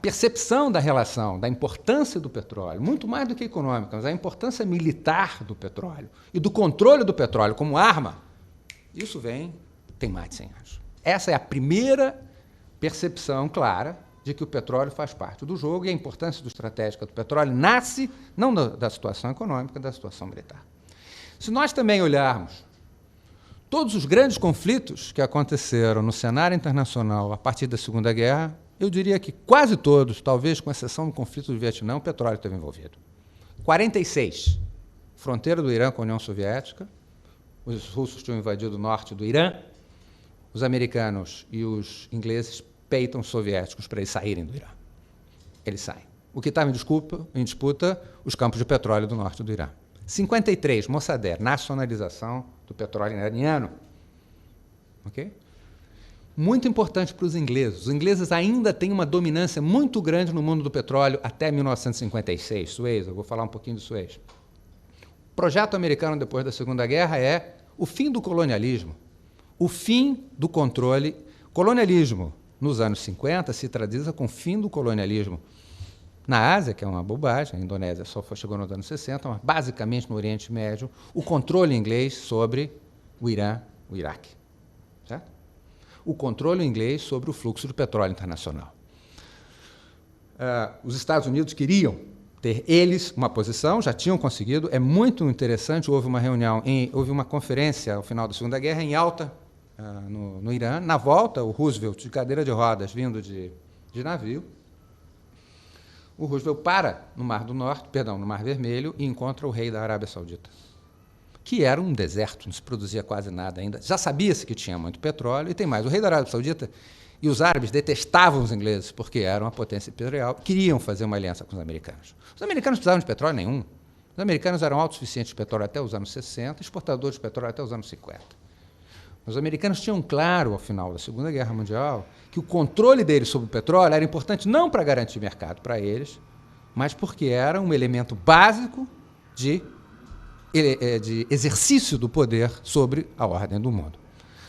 percepção da relação, da importância do petróleo, muito mais do que econômica, mas a importância militar do petróleo e do controle do petróleo como arma, isso tem mais de 100 anos. Essa é a primeira percepção clara de que o petróleo faz parte do jogo e a importância estratégica do petróleo nasce não da situação econômica, da situação militar. Se nós também olharmos todos os grandes conflitos que aconteceram no cenário internacional a partir da Segunda Guerra, eu diria que quase todos, talvez com exceção do conflito do Vietnã, o petróleo esteve envolvido. 46, fronteira do Irã com a União Soviética, os russos tinham invadido o norte do Irã, os americanos e os ingleses peitam os soviéticos para eles saírem do Irã. Eles saem. O que estava em disputa, os campos de petróleo do norte do Irã. 53, Mossadegh, nacionalização do petróleo iraniano. Okay? Muito importante para os ingleses. Os ingleses ainda têm uma dominância muito grande no mundo do petróleo até 1956, Suez. Eu vou falar um pouquinho do Suez. O projeto americano depois da Segunda Guerra é o fim do colonialismo, o fim do controle. Colonialismo, nos anos 50, se traduz com o fim do colonialismo na Ásia, que é uma bobagem, a Indonésia só chegou nos anos 60, mas basicamente no Oriente Médio, o controle inglês sobre o Irã, o Iraque. Certo? O controle inglês sobre o fluxo de petróleo internacional. Os Estados Unidos queriam ter eles uma posição, já tinham conseguido, é muito interessante, houve uma reunião, houve uma conferência ao final da Segunda Guerra em Alta, no Irã. Na volta, o Roosevelt, de cadeira de rodas, vindo de navio, o Roosevelt para no Mar do Norte, no Mar Vermelho, e encontra o rei da Arábia Saudita, que era um deserto, não se produzia quase nada ainda. Já sabia-se que tinha muito petróleo, e tem mais, o rei da Arábia Saudita e os árabes detestavam os ingleses, porque eram uma potência imperial, queriam fazer uma aliança com os americanos. Os americanos não precisavam de petróleo nenhum. Os americanos eram autossuficientes de petróleo até os anos 60, exportadores de petróleo até os anos 50. Os americanos tinham claro, ao final da Segunda Guerra Mundial, que o controle deles sobre o petróleo era importante não para garantir mercado para eles, mas porque era um elemento básico de exercício do poder sobre a ordem do mundo.